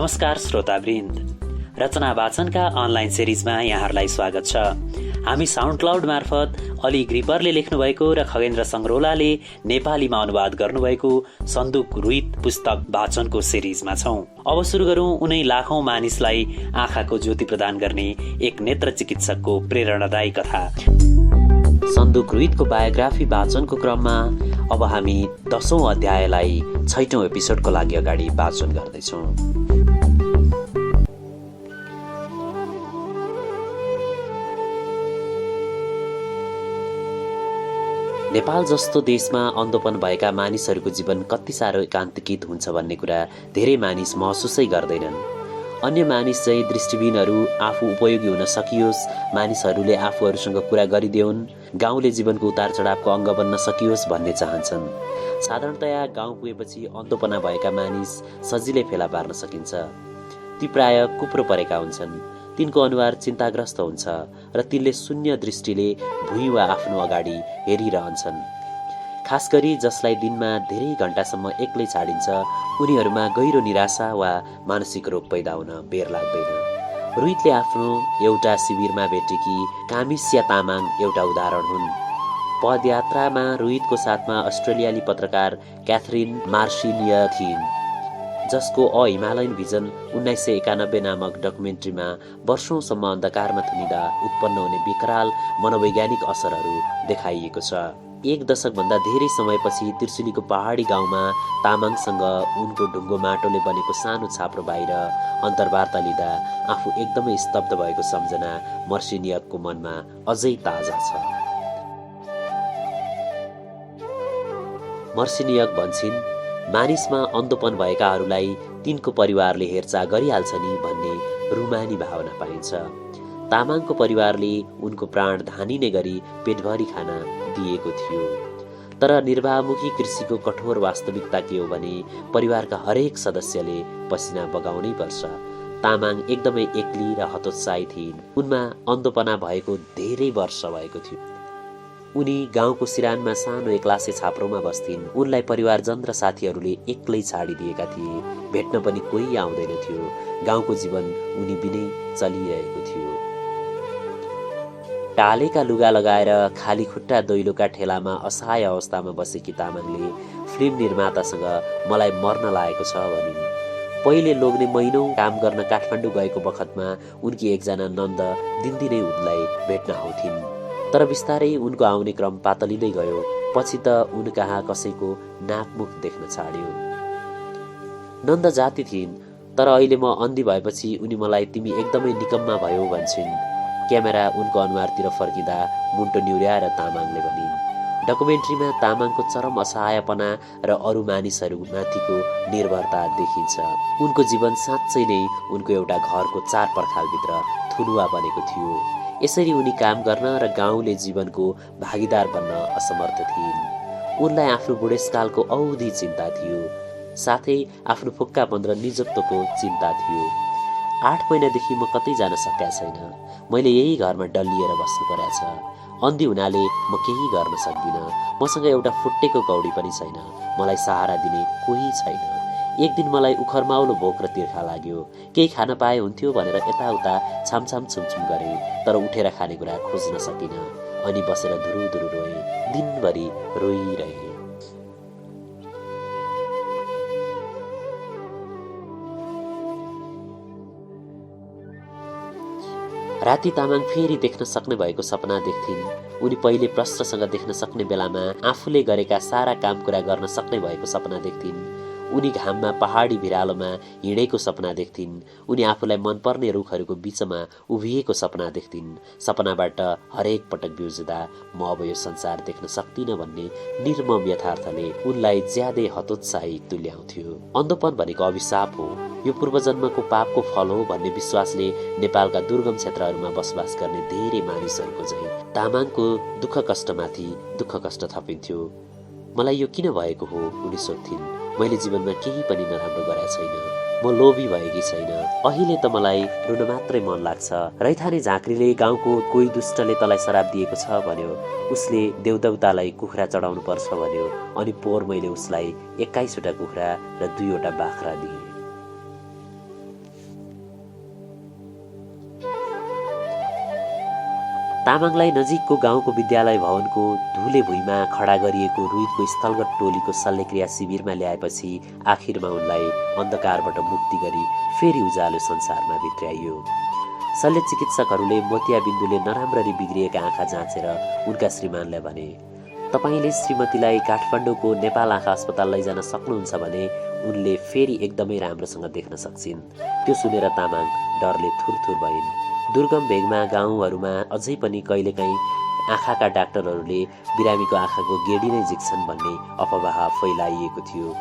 नमस्कार श्रोतावृन्द, रचना वाचनका अनलाइन सिरिजमा यहाँहरूलाई स्वागत छ। हामी साउन्ड क्लाउड मार्फत अली ग्रिपरले लेख्नुभएको र खगेन्द्र सङ्ग्रौलाले नेपालीमा अनुवाद गर्नुभएको सन्दुक रुइत पुस्तक वाचनको सिरिजमा छौं। अब सुरु गरौं उनै लाखौं मानिसलाई आँखाको ज्योति प्रदान गर्ने एक नेत्र चिकित्सकको प्रेरणादायी कथा। सन्दुक रुइतको बायोग्राफी वाचनको क्रममा अब हामी 10औं अध्यायलाई 6औं एपिसोडको लागि अगाडि वाचन गर्दैछौं। नेपाल जस्तो देशमा अन्धोपन भएका मानिसहरूको जीवन कति साह्रो एकान्तिकित हुन्छ भन्ने कुरा धेरै मानिस महसुसै गर्दैनन्। अन्य मानिस चाहिँ दृष्टिविहीनहरू आफू उपयोगी हुन सकियोस्, मानिसहरूले आफूहरूसँग कुरा गरिदेऊन्, गाउँले जीवनको उतार चढावको अङ्ग बन्न सकियोस् भन्ने चाहन्छन्। साधारणतया गाउँ पुगेपछि अन्धोपना भएका मानिस सजिलै फेला पार्न सकिन्छ। ती प्राय कुप्रो परेका हुन्छन्, तिनको अनुहार चिन्ताग्रस्त हुन्छ र तिनले शून्य दृष्टिले भुइँ वा आफ्नो अगाडि हेरिरहन्छन्। खास गरी जसलाई दिनमा धेरै घण्टासम्म एक्लै छाडिन्छ उनीहरूमा गहिरो निराशा वा मानसिक रोग पैदा हुन बेर लाग्दैन। रुइतले आफ्नो एउटा शिविरमा भेटेकी कामिस्या तामाङ एउटा उदाहरण हुन्। पदयात्रामा रुइतको साथमा अस्ट्रेलियाली पत्रकार क्याथरिन मार्सिनिया थिइन्, जसको अ हिमालयन भिजन 1991 नामक डकुमेन्ट्रीमा वर्षौंसम्म अन्धकारमा थुनिँदा उत्पन्न हुने विकराल मनोवैज्ञानिक असरहरू देखाइएको छ। एक दशकभन्दा धेरै समयपछि त्रिशुलीको पहाडी गाउँमा तामाङसँग उनको ढुङ्गो माटोले बनेको सानो छाप्रो बाहिर अन्तर्वार्ता लिँदा आफू एकदमै स्तब्ध भएको सम्झना मर्सिनियकको मनमा अझै ताजा छ। मर्सिनियक भन्छन्, मानिसमा अन्धोपन भएकाहरूलाई तिनको परिवारले हेरचाह गरिहाल्छ नि भन्ने रुमानी भावना पाइन्छ। तामाङको परिवारले उनको प्राण धानिने गरी पेटभरि खाना दिएको थियो। तर निर्वाहमुखी कृषिको कठोर वास्तविकता के हो भने परिवारका हरेक सदस्यले पसिना बगाउनै पर्छ। तामाङ एकदमै एक्ली र हतोत्साही थिइन्। उनमा अन्धोपना भएको धेरै वर्ष भएको थियो। उनी गाउँको सिरानमा सानो एक्लासे छाप्रोमा बस्थिन्। उनलाई परिवारजन र साथीहरूले एक्लै छाडिदिएका थिए। भेट्न पनि कोही आउँदैन थियो। गाउँको जीवन उनी बिनै चलिरहेको थियो। टालेका लुगा लगाएर खाली खुट्टा दैलोका ठेलामा असहाय अवस्थामा बसेकी तामाङले फिल्म निर्मातासँग मलाई मर्न लागेको छ भनिन्। पहिले लोग्ने महिनौं काम गर्न काठमाडौँ गएको बखतमा उनकी एकजना नन्द दिनदिनै उनलाई भेट्न आउँथिन्। तर बिस्तारै उनको आउने क्रम पातलिँदै गयो। पछि त उन कहाँ कसैको नाकमुख देख्न छाड्यो। नन्द जाति थिइन्, तर अहिले म अन्धी भएपछि उनी मलाई तिमी एकदमै निकम्मा भयो भन्छन्। क्यामेरा उनको अनुहारतिर फर्किँदा मुन्टो न्युर्याएर तामाङले भनिन्। डकुमेन्ट्रीमा तामाङको चरम असहायपना र अरू मानिसहरूमाथिको निर्भरता देखिन्छ। उनको जीवन साँच्चै नै उनको एउटा घरको चार पर्खालभित्र थुनुवा बनेको थियो। यसरी उनी काम गर्न र गाउँले जीवनको भागीदार बन्न असमर्थ थिइन्। उनलाई आफ्नो बुढेसकालको औधी चिन्ता थियो, साथै आफ्नो फुक्कापन र निजत्वको चिन्ता थियो। 8 महिनादेखि म कतै जान सकेका छैन। मैले यही घरमा डल्लिएर बस्नु परेको छ। अन्धी हुनाले म केही गर्न सक्दिनँ। मसँग एउटा फुट्टेको कौडी पनि छैन। मलाई सहारा दिने कोही छैन। एक दिन मलाई उखरमाउलो भोक र तिर्खा लाग्यो। केही खान पाए हुन्थ्यो भनेर यताउता छामछाम छुमछुम गरे, तर उठेर खानेकुरा खोज्न सकिनँ। अनि बसेर धुरुधुरु रोएँ। दिनभरि रोइरहेँ। राति तामाङ फेरि देख्न सक्ने भएको सपना देख्थिन्। उनी पहिले प्रश्नसँग देख्न सक्ने बेलामा आफूले गरेका सारा काम कुरा गर्न सक्ने भएको सपना देख्थिन्। उनी घाममा पहाडी भिरालोमा हिँडेको सपना देख्थिन्। उनी आफूलाई मनपर्ने रुखहरूको बीचमा उभिएको सपना देख्थिन्। सपनाबाट हरेक पटक बिउजिँदा म अब यो संसार देख्न सक्दिनँ भन्ने निर्मम यथार्थले उनलाई ज्यादै हतोत्साही तुल्याउँथ्यो। अन्धोपन भनेको अभिशाप हो, यो पूर्वजन्मको पापको फल हो भन्ने विश्वासले नेपालका दुर्गम क्षेत्रहरूमा बसोबास गर्ने धेरै मानिसहरूको चाहिँ तामाङको दुःख कष्टमाथि दुःख कष्ट थपिन्थ्यो। मलाई यो किन भएको हो उनी सोध्थिन्। मैले जीवनमा केही पनि नराम्रो गरेको छैन। म लोभी भएकी छैन। अहिले त मलाई रुन मात्रै मन लाग्छ। रैथाने झाँक्रीले गाउँको कोही दुष्टले तलाई श्राप दिएको छ भन्यो। उसले देवदेवतालाई कुखुरा चढाउनु पर्छ भन्यो। अनि पोहोर मैले उसलाई 21वटा कुखुरा र 2वटा बाख्रा दिएँ। तामाङलाई नजिकको गाउँको विद्यालय भवनको धुले भुइँमा खडा गरिएको रुइतको स्थलगत टोलीको शल्यक्रिया शिविरमा ल्याएपछि आखिरमा उनलाई अन्धकारबाट मुक्ति गरी फेरि उज्यालो संसारमा भित्र्याइयो। शल्य चिकित्सकहरूले मोतियाबिन्दुले नराम्ररी बिग्रिएका आँखा जाँचेर उनका श्रीमानलाई भने, "तपाईले श्रीमतीलाई काठमाडौँको नेपाल आँखा अस्पताल लैजान सक्नुहुन्छ भने उनले फेरि एकदमै राम्रोसँग देख्न सक्छिन्।" त्यो सुनेर तामाङ डरले थुरथुर भइन्। दुर्गम भेगमा गाउँहरूमा अझै पनि कहिलेकाहीँ आँखाका डाक्टरहरूले बिरामीको आँखाको गेडी नै झिक्छन् भन्ने अफवाह फैलाइएको थियो।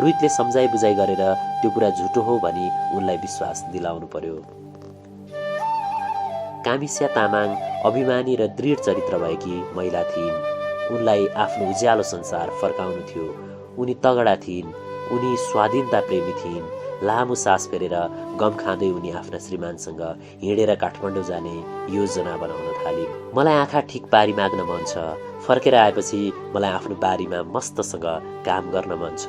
रुइतले सम्झाइ बुझाइ गरेर त्यो कुरा झुटो हो भनी उनलाई विश्वास दिलाउनु पर्यो। कामिस्या तामाङ अभिमानी र दृढ चरित्र भएकी महिला थिइन्। उनलाई आफ्नो उज्यालो संसार फर्काउनु थियो। उनी तगडा थिइन्। उनी स्वाधीनता प्रेमी थिइन्। लामो सास फेरेर गम खाँदै उनी आफ्ना श्रीमानसँग हिँडेर काठमाडौँ जाने योजना बनाउन थालिन्। "मलाई आँखा ठिक पारी माग्न मन छ। फर्केर आएपछि मलाई आफ्नो बारीमा मस्तसँग काम गर्न मन छ,"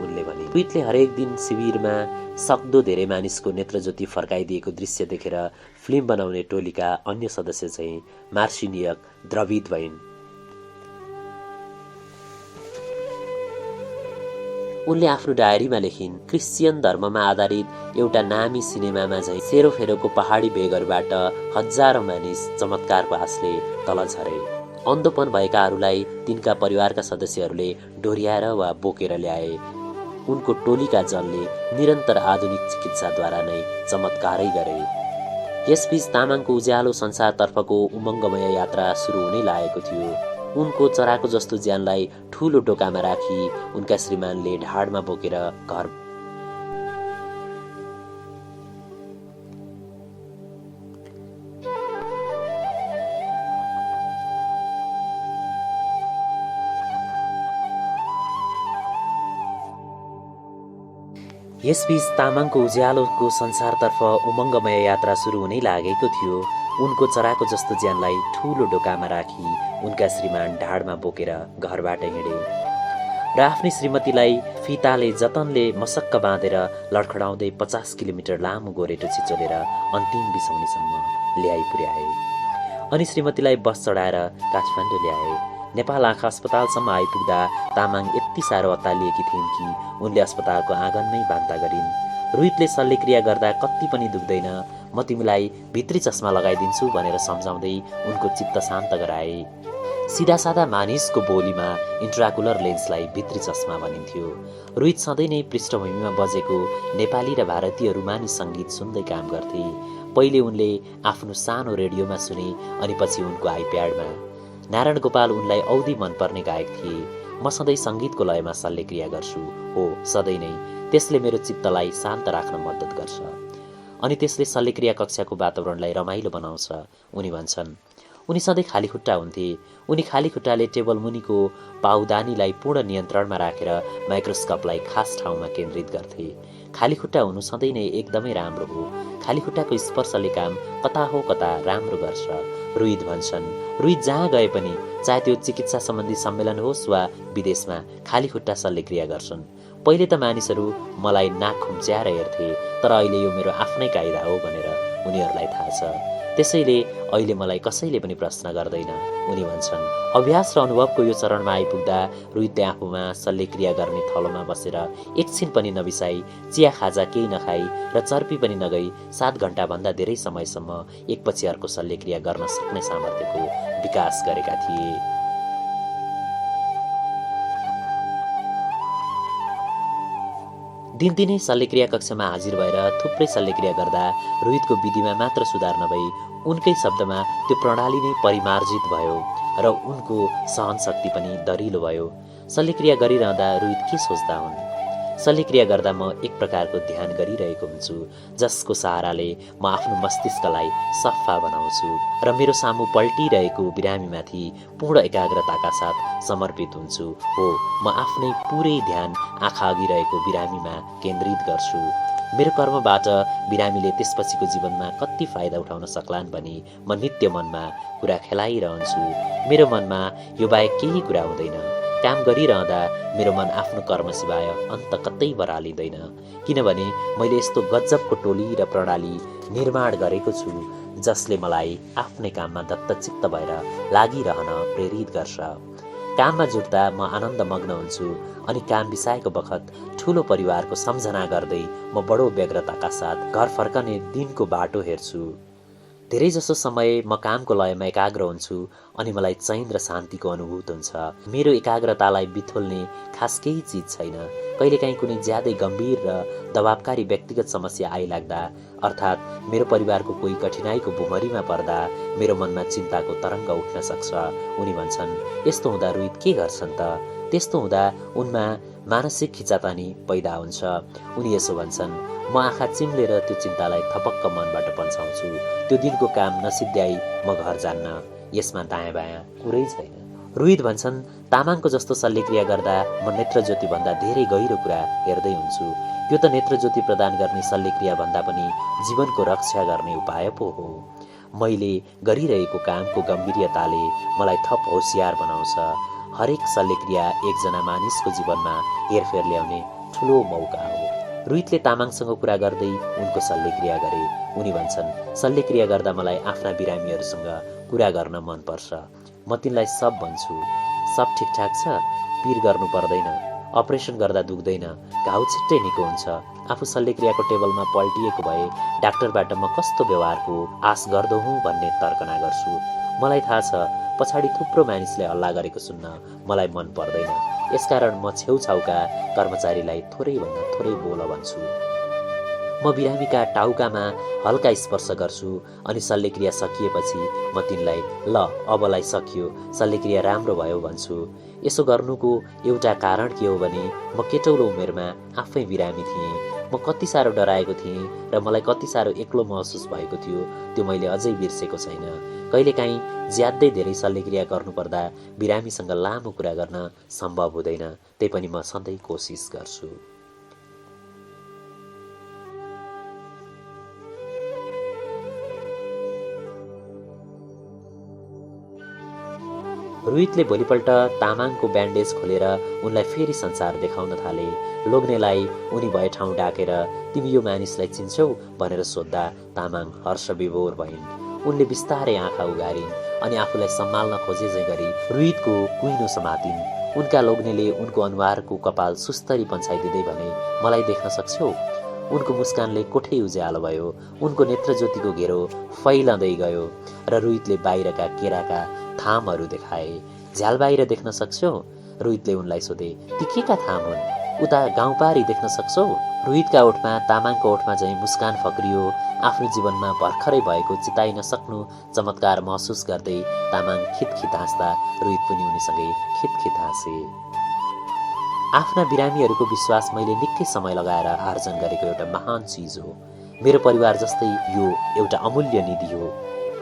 उनले भने। रुइतले हरेक दिन शिविरमा सक्दो धेरै मानिसको नेत्रज्योति फर्काइदिएको दृश्य देखेर फिल्म बनाउने टोलीका अन्य सदस्य चाहिँ मार्सिनियक द्रवित भइन्। उनले आफ्नो डायरीमा लेखिन्, "क्रिश्चियन धर्ममा आधारित एउटा नामी सिनेमामा झैँ सेरोफेरोको पहाडी भेगहरूबाट हजारौं मानिस चमत्कारको आशले तल झरे। अन्धोपन भएकाहरूलाई तिनका परिवारका सदस्यहरूले डोर्याएर वा बोकेर ल्याए। उनको टोलीका जनले निरन्तर आधुनिक चिकित्साद्वारा नै चमत्कारै गरे।" यसबीच तामाङको उज्यालो संसारतर्फको उमङ्गमय यात्रा सुरु हुनै लागेको थियो। उनको चराको जस्तो ज्यानलाई ठूलो डोकामा राखी उनका श्रीमानले ढाडमा बोकेर घर यसबीच तामाङको उज्यालोको संसारतर्फ उमङ्गमय यात्रा सुरु हुनै लागेको थियो। उनको चराको जस्तो ज्यानलाई ठूलो डोकामा राखी उनका श्रीमान ढाडमा बोकेर घरबाट हिँडे र आफ्नी श्रीमतीलाई फिताले जतनले मसक्क बाँधेर लडखडाउँदै 50 किलोमिटर लामो गोरेटो छिचोलेर अन्तिम बिसौनीसम्म ल्याइ पुर्याए। अनि श्रीमतीलाई बस चढाएर काठमाडौँ ल्याए। नेपाल आँखा अस्पतालसम्म आइपुग्दा तामाङ यति साह्रो अत्तालिएकी थिइन् कि उनले अस्पतालको आँगनमै बान्ता गरिन्। रुइतले शल्यक्रिया गर्दा कति पनि दुख्दैन, म तिमीलाई भित्री चस्मा लगाइदिन्छु भनेर सम्झाउँदै उनको चित्त शान्त गराए। सिधासाधा मानिसको बोलीमा इन्ट्राकुलर लेन्सलाई भित्री चस्मा भनिन्थ्यो। रुइत सधैँ नै पृष्ठभूमिमा बजेको नेपाली र भारतीय रुमानी सङ्गीत सुन्दै काम गर्थे। पहिले उनले आफ्नो सानो रेडियोमा सुने अनि पछि उनको आइप्याडमा। नारायण गोपाल उनलाई औधी मनपर्ने गायक थिए। "म सधैँ सङ्गीतको लयमा शल्यक्रिया गर्छु। हो, सधैँ नै। त्यसले मेरो चित्तलाई शान्त राख्न मद्दत गर्छ। अनि त्यसले शल्यक्रिया कक्षाको वातावरणलाई रमाइलो बनाउँछ," उनी भन्छन्। उनी सधैँ खाली खुट्टा हुन्थे। उनी खाली खुट्टाले टेबल मुनिको पाउदानीलाई पूर्ण नियन्त्रणमा राखेर माइक्रोस्कोपलाई खास ठाउँमा केन्द्रित गर्थे। खाली खुट्टा हुनु सधैँ नै एकदमै राम्रो हो। खाली खुट्टाको स्पर्शले काम कता हो कता राम्रो गर्छ, रुइत भन्छन्। रुइत जहाँ गए पनि, चाहे त्यो चिकित्सा सम्बन्धी सम्मेलन होस् वा विदेशमा, खाली खुट्टा शल्यक्रिया गर्छन्। पहिले त मानिसहरू मलाई नाक खुम्च्याएर हेर्थे, तर अहिले यो मेरो आफ्नै कायदा हो भनेर उनीहरूलाई थाहा छ। त्यसैले अहिले मलाई कसैले पनि प्रश्न गर्दैन, उनी भन्छन्। अभ्यास र अनुभवको यो चरणमा आइपुग्दा रुइतले आफूमा शल्यक्रिया गर्ने थलोमा बसेर एकछिन पनि नबिसाई, चिया खाजा केही नखाई र चर्पी पनि नगई 7 घण्टाभन्दा धेरै समयसम्म एकपछि अर्को शल्यक्रिया गर्न सक्ने सामर्थ्यको विकास गरेका थिए। दिनदिनै शल्यक्रिया कक्षमा हाजिर भएर थुप्रै शल्यक्रिया गर्दा रुइतको विधिमा मात्र सुधार नभई उनकै शब्दमा त्यो प्रणाली नै परिमार्जित भयो र उनको सहनशक्ति पनि दरिलो भयो। शल्यक्रिया गरिरहँदा रुइत के सोच्दा हुन्? शल्यक्रिया गर्दा म एक प्रकारको ध्यान गरिरहेको हुन्छु, जसको सहाराले म आफ्नो मस्तिष्कलाई सफा बनाउँछु र मेरो सामु पल्टिरहेको बिरामीमाथि पूर्ण एकाग्रताका साथ समर्पित हुन्छु। हो, म आफ्नै पुरै ध्यान आँखा अघि रहेको बिरामीमा केन्द्रित गर्छु। मेरो कर्मबाट बिरामीले त्यसपछिको जीवनमा कति फाइदा उठाउन सक्लान् भनी म नित्य मनमा कुरा खेलाइरहन्छु। मेरो मनमा यो बाहेक केही कुरा हुँदैन। काम गरिरहँदा मेरो मन आफ्नो कर्म सिवाय अन्त कतै बरालिँदैन, किनभने मैले यस्तो गजबको टोली र प्रणाली निर्माण गरेको छु जसले मलाई आफ्नै काममा दत्तचित्त भएर लागिरहन प्रेरित गर्छ। काममा जुट्दा म आनन्दमग्न हुन्छु अनि काम बिसाएको बखत ठुलो परिवारको सम्झना गर्दै म बडो व्यग्रताका साथ घर फर्कने दिनको बाटो हेर्छु। धेरैजसो समय म कामको लयमा एकाग्र हुन्छु अनि मलाई चैन र शान्तिको अनुभूत हुन्छ। मेरो एकाग्रतालाई बिथोल्ने खास केही चिज छैन। कहिलेकाहीँ कुनै ज्यादै गम्भीर र दबावकारी व्यक्तिगत समस्या आइलाग्दा अर्थात् मेरो परिवारको कोही कठिनाइको भुमरीमा पर्दा मेरो मनमा चिन्ताको तरङ्ग उठ्न सक्छ। उनी भन्छन्, यस्तो हुँदा रोहित के गर्छन् त? त्यस्तो हुँदा उनमा मानसिक खिचातानी पैदा हुन्छ। उनी यसो भन्छन्, म आँखा चिम्लेर त्यो चिन्तालाई थपक्क मनबाट पन्छाउँछु। त्यो दिनको काम नसिद्ध्याई म घर जान्न। यसमा दायाँ बायाँ कुरै छैन। रोहित भन्छन्, तामाङको जस्तो शल्यक्रिया गर्दा म नेत्रज्योति भन्दा धेरै गहिरो कुरा हेर्दै हुन्छु। यो त नेत्रज्योति प्रदान गर्ने शल्यक्रिया भन्दा पनि जीवनको रक्षा गर्ने उपाय पो हो। मैले गरिरहेको कामको गम्भीर्यताले मलाई थप होसियार बनाउँछ। हरेक शल्यक्रिया एकजना मानिसको जीवनमा हेरफेर ल्याउने ठुलो मौका हो। रोहितले तामाङसँग कुरा गर्दै उनको शल्यक्रिया गरे। उनी भन्छन्, शल्यक्रिया गर्दा मलाई आफ्ना बिरामीहरूसँग कुरा गर्न मनपर्छ। म तिनलाई सब भन्छु। सब ठिकठाक छ, पिर गर्नु पर्दैन, अपरेसन गर्दा दुख्दैन, घाउ छिट्टै निको हुन्छ। आफू शल्यक्रियाको टेबलमा पल्टिएको भए डाक्टरबाट म कस्तो व्यवहारको आश गर्दो हुँ भन्ने तर्कना गर्छु। मलाई थाहा छ पछाडि थुप्रो मानिसले हल्ला गरेको सुन्न मलाई मन पर्दैन। यसकारण म छेउछाउका कर्मचारीलाई थोरैभन्दा थोरै बोल भन्छु। म बिरामीका टाउकामा हल्का स्पर्श गर्छु अनि शल्यक्रिया सकिएपछि म तिनलाई ल अबलाई सकियो, शल्यक्रिया राम्रो भयो भन्छु। यसो गर्नुको एउटा कारण के हो भने म केटौलो उमेरमा आफै बिरामी थिएँ। म कति साह्रो डराएको थिएँ र मलाई कति साह्रो एक्लो महसुस भएको थियो त्यो मैले अझै बिर्सेको छैन। कहिलेकाहीँ ज्यादै धेरै शल्यक्रिया गर्नुपर्दा बिरामीसँग लामो कुरा गर्न सम्भव हुँदैन। त्यही पनि म सधैँ कोसिस गर्छु। रोहितले भोलिपल्ट तामाङको ब्यान्डेज खोलेर उनलाई फेरि संसार देखाउन थाले। लोग्नेलाई उनी भए ठाउँ डाकेर तिमी यो मानिसलाई चिन्छौ भनेर सोद्धा तामाङ हर्ष विभोर भइन्। उनले बिस्तारै आँखा उगारिन् अनि आफूलाई सम्हाल्न खोजे झैं गरी रोहितको कुइनो समातिन्। उनका लोग्नेले उनको अनुहारको कपाल सुस्तरी पन्छाइदिँदै भने, मलाई देख्न सक्छौ? उनको मुस्कानले कोठै उज्यालो भयो। उनको नेत्रज्योतिको घेरो फैलँदै गयो र रोहितले बाहिरका केराका थामहरू देखाए। झ्याल बाहिर देख्न सक्छौ? रोहितले उनलाई सोधे। ती के का थाम हुन्? उता गाउँपारी देख्न सक्छौ? रोहितका ओठमा तामाङको ओठमा झैं मुस्कान फक्रियो। आफ्नो जीवनमा भर्खरै भएको चिताइ नसक्नु चमत्कार महसुस गर्दै तामाङ खितखित हाँस्दा रोहित पनि उनीसँगै खितखित हाँसे। आफ्ना बिरामीहरूको विश्वास मैले निकै समय लगाएर आर्जन गरेको एउटा महान चिज हो। मेरो परिवार जस्तै यो एउटा अमूल्य निधि हो।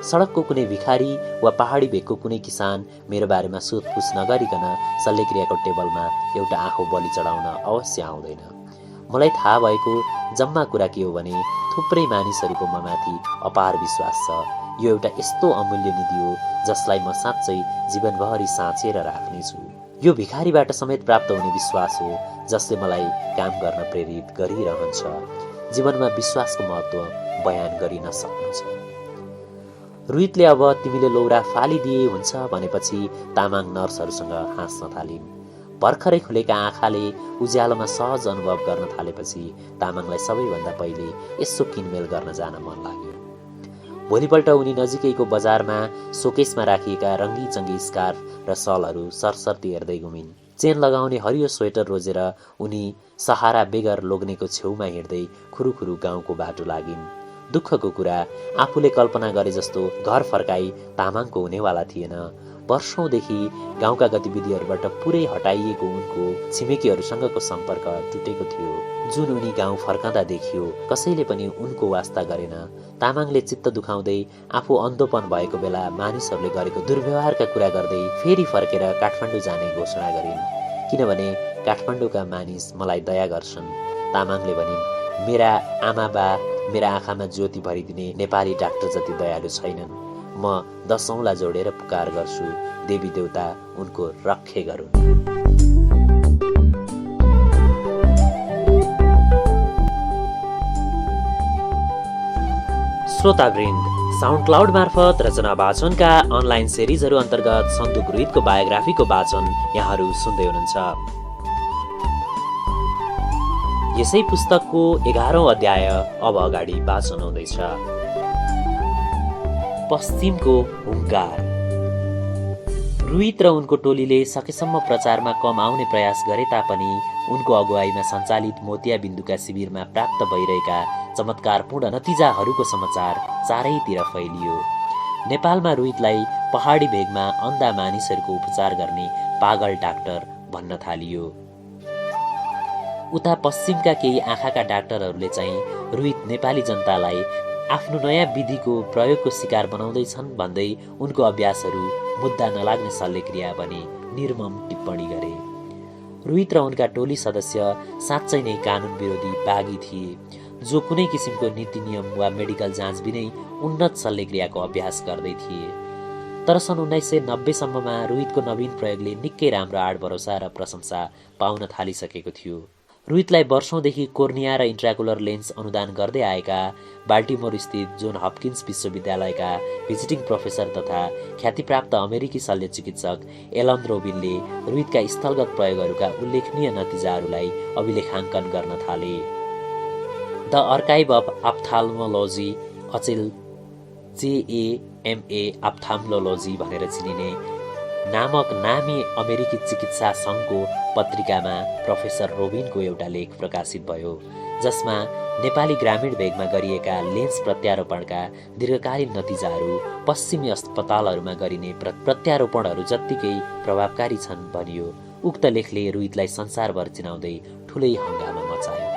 सडकको कुनै भिखारी वा पहाडी भेगको कुनै किसान मेरो बारेमा सोधपुछ नगरिकन शल्यक्रियाको टेबलमा एउटा आँखो बलि चढाउन अवश्य आउँदैन। मलाई थाहा भएको जम्मा कुरा के हो भने थुप्रै मानिसहरूको ममाथि अपार विश्वास छ। यो एउटा यस्तो अमूल्य निधि हो जसलाई म साँच्चै जीवनभरि साँचेर राख्नेछु। यो भिखारीबाट समेत प्राप्त हुने विश्वास हो जसले मलाई काम गर्न प्रेरित गरिरहन्छ। जीवनमा विश्वासको महत्त्व बयान गरिन सक्नुहुन्छ। रोहितले अब तिमीले लौरा फालिदिए हुन्छ भनेपछि तामाङ नर्सहरूसँग हाँस्न थालिन्। भर्खरै खुलेका आँखाले उज्यालोमा सहज अनुभव गर्न थालेपछि तामाङलाई सबैभन्दा पहिले यसो किनमेल गर्न जान मन लाग्यो। भोलिपल्ट उनी नजिकैको बजारमा सोकेसमा राखिएका रङ्गी-चङ्गी स्कार्फ र सलहरू सरसर्ती हेर्दै घुमिन्। चेन लगाउने हरियो स्वेटर रोजेर उनी सहारा बेगर लोग्नेको छेउमा हिँड्दै खुरुखुरु गाउँको बाटो लागिन्। दुःखको कुरा आफूले कल्पना गरे जस्तो घर फर्काई तामाङको हुनेवाला थिएन। वर्षौंदेखि गाउँका गतिविधिहरूबाट पुरै हटाइएको उनको छिमेकीहरूसँगको सम्पर्क टुटेको थियो, जुन उनी गाउँ फर्कँदा देखियो। कसैले पनि उनको वास्ता गरेन। तामाङले चित्त दुखाउँदै आफू अन्धोपन भएको बेला मानिसहरूले गरेको दुर्व्यवहारका कुरा गर्दै फेरि फर्केर काठमाडौँ जाने घोषणा गरिन्। किनभने काठमाडौँका मानिस मलाई दया गर्छन्। तामाङले भनिन्, मेरा आमा बा मेरा आँखामा ज्योति भरिदिने नेपाली डाक्टर जति दयालु छैनन्। म 10 औँला जोडेर पुकार गर्छु, देवी देवता उनको रक्षे गरून्। श्रोतावृन्द, साउन्ड क्लाउड मार्फत रचना वाचनका अनलाइन सिरिजहरू अन्तर्गत सन्दुक रुइतको बायोग्राफीको वाचन यहाँहरू सुन्दै हुनुहुन्छ। यसै पुस्तकको 11औं अध्याय अब अगाडि वाचन हुँदैछ। पश्चिमको हुङ्कार। रुइत र उनको टोलीले सकेसम्म प्रचारमा कम आउने प्रयास गरे तापनि उनको अगुवाईमा सञ्चालित मोतियाबिन्दुका शिविरमा प्राप्त भइरहेका चमत्कारपूर्ण नतिजाहरूको समाचार चारैतिर फैलियो। नेपालमा रुइतलाई पहाडी भेगमा अन्धा मानिसहरूको उपचार गर्ने पागल डाक्टर भन्न थालियो। उता पश्चिमका केही आँखाका डाक्टरहरूले चाहिँ रुइत नेपाली जनतालाई आफ्नो नयाँ विधिको प्रयोगको शिकार बनाउँदैछन् भन्दै उनको अभ्यासहरू मुद्दा नलाग्ने शल्यक्रिया भने निर्मम टिप्पणी गरे। रुइत र उनका टोली सदस्य साँच्चै नै कानुन विरोधी बागी थिए, जो कुनै किसिमको नीति नियम वा मेडिकल जाँच बिनै उन्नत शल्यक्रियाको अभ्यास गर्दै थिए। तर सन् 1990 सम्ममा रुइतको नवीन प्रयोगले निकै राम्रो आड भरोसा र प्रशंसा पाउन थालिसकेको थियो। रुइतलाई वर्षौंदेखि कोर्निया र इन्ट्राकुलर लेन्स अनुदान गर्दै आएका बाल्टिमोर स्थित जोन हपकिन्स विश्वविद्यालयका भिजिटिङ प्रोफेसर तथा ख्यातिप्राप्त अमेरिकी शल्य चिकित्सक एलन रोबिनले रुइतका स्थलगत प्रयोगहरूका उल्लेखनीय नतिजाहरूलाई अभिलेखाङ्कन गर्न थाले। द आर्काइभ अफ अप्थाल्मोलोजी, अचेल JAMA अप्थाल्मोलोजी भनेर चिनिने नामक नामी अमेरिकी चिकित्सा सङ्घको पत्रिकामा प्रोफेसर रोबिनको एउटा लेख प्रकाशित भयो, जसमा नेपाली ग्रामीण भेगमा गरिएका लेन्स प्रत्यारोपणका दीर्घकालीन नतिजाहरू पश्चिमी अस्पतालहरूमा गरिने प्रत्यारोपणहरू जत्तिकै प्रभावकारी छन् भनियो। उक्त लेखले रुइतलाई संसारभर चिनाउँदै ठुलै हङ्गामा मचायो।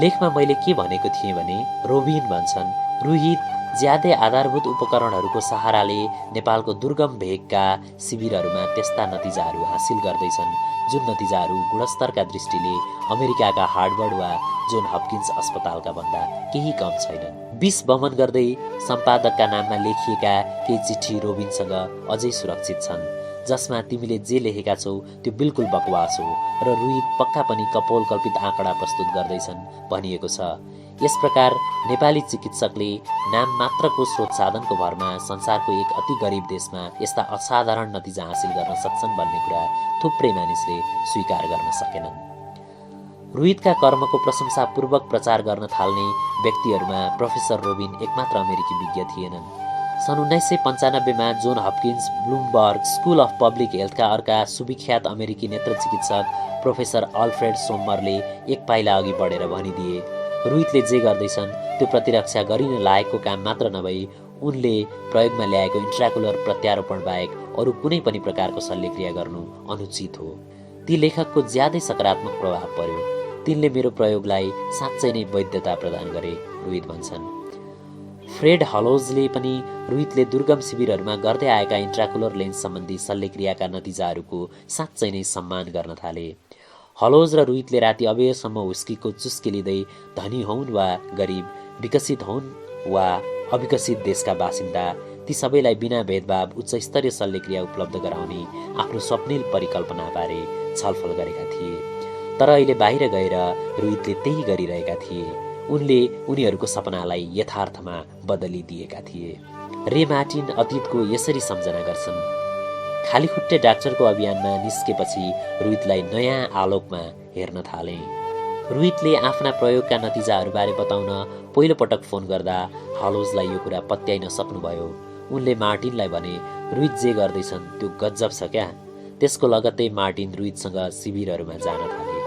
लेखमा मैले के भनेको थिएँ भने, रोबिन भन्छन् रुहित ज्यादै आधारभूत उपकरणहरूको सहाराले नेपालको दुर्गम भेगका शिविरहरूमा त्यस्ता नतिजाहरू हासिल गर्दैछन् जुन नतिजाहरू गुणस्तरका दृष्टिले अमेरिकाका हार्वर्ड वा जोन हपकिन्स अस्पतालका भन्दा केही कम छैनन्। 20 बमन गर्दै सम्पादकका नाममा लेखिएका केही चिठी रोबिनसँग अझै सुरक्षित छन्, जसमा तिमीले जे लेखेका छौ त्यो बिल्कुल बकवास हो र रुइत पक्का पनि कपोल कल्पित आँकडा प्रस्तुत गर्दैछन् भनिएको छ। यस प्रकार नेपाली चिकित्सकले नाम मात्रको स्रोत साधनको भरमा संसारको एक अति गरिब देशमा यस्ता असाधारण नतिजा हासिल गर्न सक्छन् भन्ने कुरा थुप्रै मानिसले स्वीकार गर्न सकेनन्। रुइतका कर्मको प्रशंसापूर्वक प्रचार गर्न थाल्ने व्यक्तिहरूमा प्रोफेसर रोबिन एकमात्र अमेरिकी विज्ञ थिएनन्। सन् 1995मा John Hopkins Bloomberg school of public हेल्थका अर्का सुविख्यात अमेरिकी नेत्र चिकित्सक प्रोफेसर अल्फ्रेड सोमरले एक पाइला अघि बढेर भनिदिए, रुइतले जे गर्दैछन् त्यो प्रतिरक्षा गरिन लायकको काम मात्र नभई उनले प्रयोगमा ल्याएको इन्ट्राकुलर प्रत्यारोपण बाहेक अरू कुनै पनि प्रकारको शल्यक्रिया गर्नु अनुचित हो। ती लेखकको ज्यादै सकारात्मक प्रभाव पर्यो। तिनले मेरो प्रयोगलाई साँच्चै नै वैधता प्रदान गरे, रुइत भन्छन्। फ्रेड हलोजले पनि रुइतले दुर्गम शिविरहरूमा गर्दै आएका इन्ट्राकुलर लेन्स सम्बन्धी शल्यक्रियाका नतिजाहरूको साँच्चै नै सम्मान गर्न थाले। हलोज र रुइतले राति अबेरसम्म हुस्कीको चुस्की लिँदै धनी हौन् वा गरिब, विकसित हौन् वा अविकसित देशका बासिन्दा ती सबैलाई बिना भेदभाव उच्च स्तरीय शल्यक्रिया उपलब्ध गराउने आफ्नो स्वप्निल परिकल्पनाबारे छलफल गरेका थिए। तर अहिले बाहिर गएर रुइतले त्यही गरिरहेका थिए। उनले उनीहरूको सपनालाई यथार्थमा बदलिदिएका थिए। रे मार्टिन अतीतको यसरी सम्झना गर्छन्, खाली खुट्टे डाक्टरको अभियानमा निस्केपछि रुइतलाई नयाँ आलोकमा हेर्न थाले। रुइतले आफ्ना प्रयोगका नतिजाहरूबारे बताउन पहिलो पटक फोन गर्दा हलोजलाई यो कुरा पत्याइन सक्नुभयो। उनले मार्टिनलाई भने, रुइत जे गर्दैछन् त्यो गजब छ क्या। त्यसको लगत्तै मार्टिन रुइतसँग शिविरहरूमा जान थाले।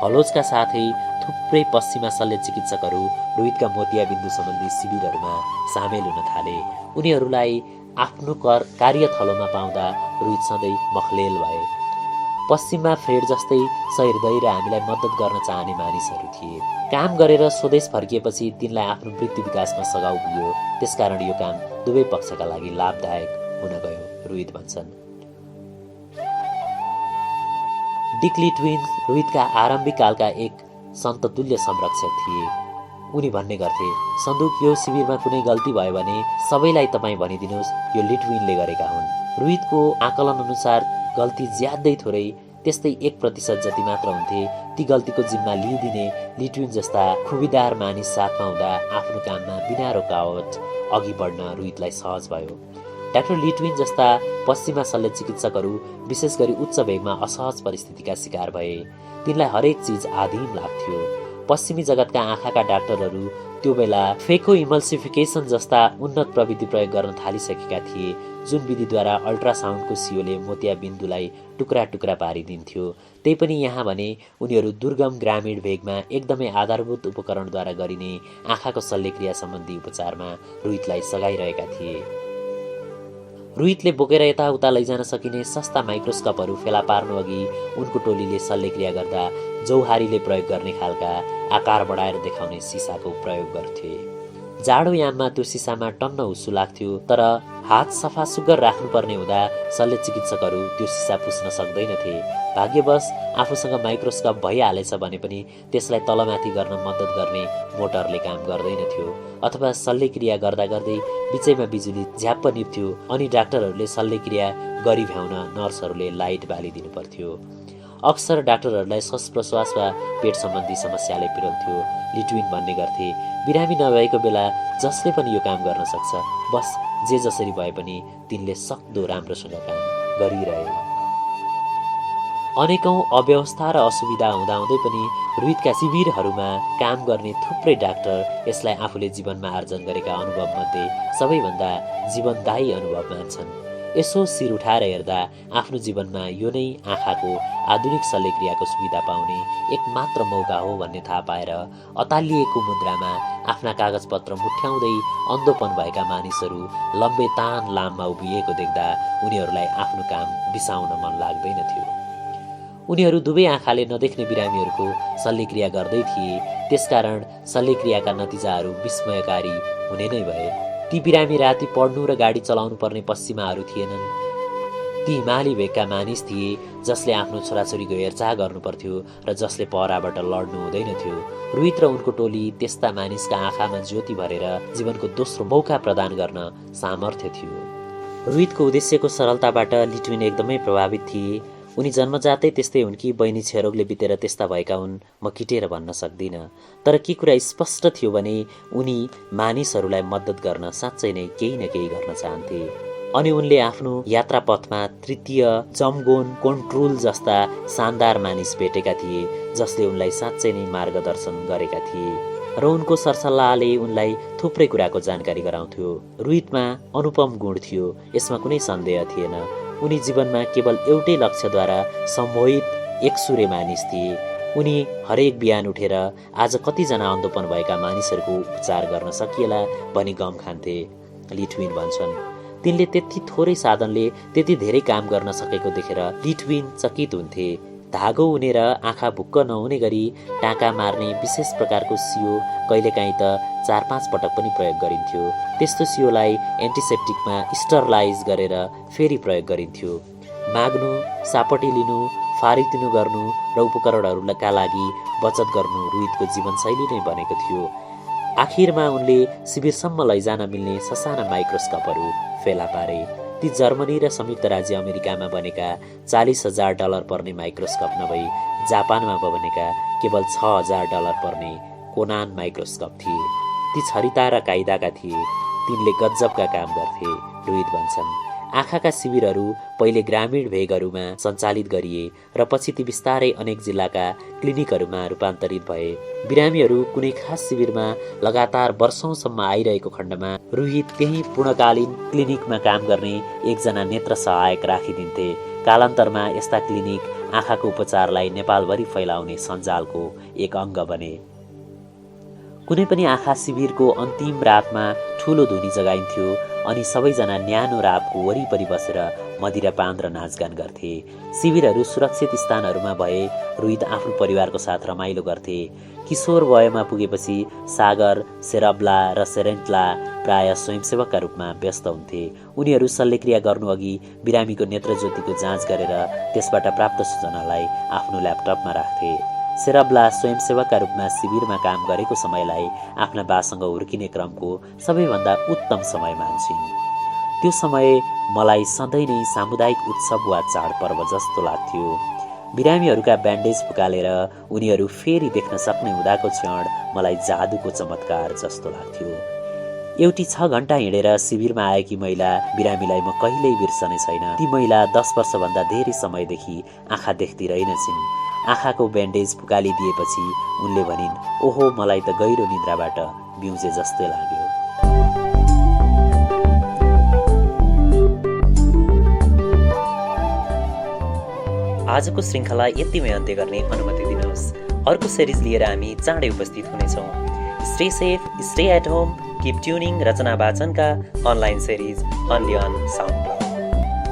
हलोजका साथै थुप्रै पश्चिमा शल्य चिकित्सकहरू रुइतका मोतियाबिन्दु सम्बन्धी शिविरहरूमा सामेल हुन थाले। उनीहरूलाई आफ्नो कार्यथलोमा पाउँदा रुइत सधैँ मखलेल भए। पश्चिममा फ्रेड जस्तै सहृदय र हामीलाई मद्दत गर्न चाहने मानिसहरू थिए। काम गरेर स्वदेश फर्किएपछि तिनलाई आफ्नो वृत्ति विकासमा सघाउ पुग्यो। त्यसकारण यो काम दुवै पक्षका लागि लाभदायक हुन गयो, रुइत भन्छन्। डिक लिट्विन रुइतका आरम्भिक कालका एक सन्ततुल्य संरक्षक थिए। उनी भन्ने गर्थे, सन्दुक यो शिविरमा कुनै गल्ती भयो भने सबैलाई तपाईँ भनिदिनुहोस् यो लिट्विनले गरेका हुन्। रुइतको आकलन अनुसार गल्ती ज्यादै थोरै त्यस्तै 1% जति मात्र हुन्थे। ती गल्तीको जिम्मा लिइदिने लिट्विन जस्ता खुबीदार मानिस साथमा हुँदा आफ्नो काममा बिना रोकावट अघि बढ्न रोहितलाई सहज भयो। डाक्टर लिट्विन जस्ता पश्चिमा शल्य चिकित्सकहरू विशेष गरी उच्च भेगमा असहज परिस्थितिका शिकार भए। तिनलाई हरेक चिज आदिम लाग्थ्यो। पश्चिमी जगतका आँखाका डाक्टरहरू त्यो बेला फेको इमल्सिफिकेसन जस्ता उन्नत प्रविधि प्रयोग गर्न थालिसकेका थिए, जुन विधिद्वारा अल्ट्रासाउन्डको सियोले मोतियाबिन्दुलाई टुक्रा टुक्रा पारिदिन्थ्यो। त्यही पनि यहाँ भने उनीहरू दुर्गम ग्रामीण भेगमा एकदमै आधारभूत उपकरणद्वारा गरिने आँखाको शल्यक्रिया सम्बन्धी उपचारमा रोहितलाई सघाइरहेका थिए। रोहितले बोकेर यताउता लैजान सकिने सस्ता माइक्रोस्कोपहरू फेला पार्नु अघि उनको टोलीले शल्यक्रिया गर्दा जौहारीले प्रयोग गर्ने खालका आकार बढाएर देखाउने सिसाको प्रयोग गर्थे। जाडो याममा त्यो सिसामा टन्न हुस्सु लाग्थ्यो, तर हात सफा सुग्घर राख्नुपर्ने हुँदा शल्य चिकित्सकहरू त्यो सिसा पुस्न सक्दैनथे। भाग्यवश आफूसँग माइक्रोस्कोप भइहालेछ भने पनि त्यसलाई तलमाथि गर्न मद्दत गर्ने मोटरले काम गर्दैनथ्यो, अथवा शल्यक्रिया गर्दा गर्दै बिचैमा बिजुली झ्याप्प निप्थ्यो अनि डाक्टरहरूले शल्यक्रिया गरी भ्याउन नर्सहरूले लाइट बालिदिनु पर्थ्यो। अक्सर डाक्टरहरूलाई श्वास प्रश्वास वा पेट सम्बन्धी समस्याले पिरोल्थ्यो। लिट्विन भन्ने गर्थे, बिरामी नभएको बेला जसले पनि यो काम गर्न सक्छ, बस जे जसरी भए पनि तिनले सक्दो राम्रोसँग काम गरिरहे। अनेकौं अव्यवस्था र असुविधा हुँदाहुँदै पनि रोहितका शिविरहरूमा काम गर्ने थुप्रै डाक्टर यसलाई आफूले जीवनमा आर्जन गरेका अनुभवमध्ये सबैभन्दा जीवनदायी अनुभव मान्छन्। यसो शिर उठाएर हेर्दा आफ्नो जीवनमा यो नै आँखाको आधुनिक शल्यक्रियाको सुविधा पाउने एक मात्र मौका हो भन्ने थाहा पाएर अतालिएको मुद्रामा आफ्ना कागजपत्र मुठ्याउँदै अन्धोपन भएका मानिसहरू लम्बे तान लाममा उभिएको देख्दा उनीहरूलाई आफ्नो काम बिसाउन मन लाग्दैनथ्यो। उनीहरू दुवै आँखाले नदेख्ने बिरामीहरूको शल्यक्रिया गर्दै थिए, त्यसकारण शल्यक्रियाका नतिजाहरू विस्मयकारी हुने नै भए। ती बिरामी राति पढ्नु र गाडी चलाउनु पर्ने पश्चिमाहरू थिएनन्। ती हिमाली भेगका मानिस थिए जसले आफ्नो छोराछोरीको हेरचाह गर्नुपर्थ्यो र जसले पहराबाट लड्नु हुँदैनथ्यो। रोहित र उनको टोली त्यस्ता मानिसका आँखामा ज्योति भरेर जीवनको दोस्रो मौका प्रदान गर्न सामर्थ्य थियो। रोहितको उद्देश्यको सरलताबाट लिट्विन एकदमै प्रभावित थिए। उनी जन्मजातै त्यस्तै हुन् कि बहिनी क्षयरोगले बितेर त्यस्ता भएका हुन्, म किटेर भन्न सक्दिनँ। तर के कुरा स्पष्ट थियो भने उनी मानिसहरूलाई मद्दत गर्न साँच्चै नै केही न केही गर्न चाहन्थे। अनि उनले आफ्नो यात्रापथमा तृतीय जमगोन कोन्ट्रुल जस्ता शानदार मानिस भेटेका थिए जसले उनलाई साँच्चै नै मार्गदर्शन गरेका थिए र उनको सरसल्लाहले उनलाई थुप्रै कुराको जानकारी गराउँथ्यो। रोहितमा अनुपम गुण थियो, यसमा कुनै सन्देह थिएन। उनी जीवनमा केवल एउटै लक्ष्यद्वारा सम्मोहित एकसुरे मानिस थिए। उनी हरेक बिहान उठेर आज कतिजना अन्धोपन भएका मानिसहरूको उपचार गर्न सकिएला भनी गम खान्थे। लिट्विन भन्छन्, तिनले त्यति थोरै साधनले त्यति धेरै काम गर्न सकेको देखेर लिट्विन चकित हुन्थे। धागो उनेर आँखा भुक्क नहुने गरी टाँका मार्ने विशेष प्रकारको सियो कहिलेकाहीँ त 4-5 पटक पनि प्रयोग गरिन्थ्यो। त्यस्तो सियोलाई एन्टिसेप्टिकमा स्टरलाइज गरेर फेरि प्रयोग गरिन्थ्यो। माग्नु, सापटी लिनु, फारितिनु गर्नु र उपकरणहरूका लागि बचत गर्नु रोहितको जीवनशैली नै बनेको थियो। आखिरमा उनले शिविरसम्म लैजान मिल्ने ससाना माइक्रोस्कोपहरू फेला पारे। ती जर्मनी र संयुक्त राज्य अमेरिकामा बनेका $40,000 पर्ने माइक्रोस्कोप नभई जापानमा बनेका केवल $6,000 पर्ने कोनान माइक्रोस्कोप थिए। ती छरिता र कायदाका थिए। तिनले गजबका काम गर्थे। रोहित भन्छन्, आँखाका शिविरहरू पहिले ग्रामीण भेगहरूमा सञ्चालित गरिए र पछि ती बिस्तारै अनेक जिल्लाका क्लिनिकहरूमा रूपान्तरित भए। बिरामीहरू कुनै खास शिविरमा लगातार वर्षौंसम्म आइरहेको खण्डमा रोहित त्यही पूर्णकालीन क्लिनिकमा काम गर्ने एकजना नेत्र सहायक राखिदिन्थे। कालान्तरमा यस्ता क्लिनिक आँखाको उपचारलाई नेपालभरि फैलाउने सञ्जालको एक अङ्ग बने। कुनै पनि आँखा शिविरको अन्तिम रातमा ठुलो धुनी जगाइन्थ्यो अनि सबैजना न्यानो रापको वरिपरि बसेर मदिरापान र नाचगान गर्थे। शिविरहरू सुरक्षित स्थानहरूमा भए रोहित आफ्नो परिवारको साथ रमाइलो गर्थे। किशोर वयमा पुगेपछि सागर, सेरब्ला र सेरेन्टला प्राय स्वयंसेवकका रूपमा व्यस्त हुन्थे। उनीहरू शल्यक्रिया गर्नुअघि बिरामीको नेत्रज्योतिको जाँच गरेर त्यसबाट प्राप्त सूचनालाई आफ्नो ल्यापटपमा राख्थे। सेरब्ला स्वयंसेवकका रूपमा शिविरमा काम गरेको समयलाई आफ्ना बासँग हुर्किने क्रमको सबैभन्दा उत्तम समय मान्छिन्। त्यो समय मलाई सधैँ नै सामुदायिक उत्सव वा चाडपर्व जस्तो लाग्थ्यो। बिरामीहरूका ब्यान्डेज फुकालेर उनीहरू फेरि देख्न सक्ने हुँदाको क्षण मलाई जादुको चमत्कार जस्तो लाग्थ्यो। एउटी 6 घण्टा हिँडेर शिविरमा आएकी महिला बिरामीलाई म कहिल्यै बिर्सने छैन। ती महिला 10 वर्षभन्दा धेरै समयदेखि आँखा देख्दै रहेनछिन्। आँखाको ब्यान्डेज फुकालिदिएपछि उनले भनिन्, ओहो मलाई त गहिरो निद्राबाट बिउजे जस्तै लाग्यो। आजको श्रृङ्खला यतिमै अन्त्य गर्ने अनुमति दिनुहोस्। अर्को सिरिज लिएर हामी चाँडै उपस्थित हुनेछौँ। Stay safe, stay at home, keep tuning Rachana वाचनका online series only on sound.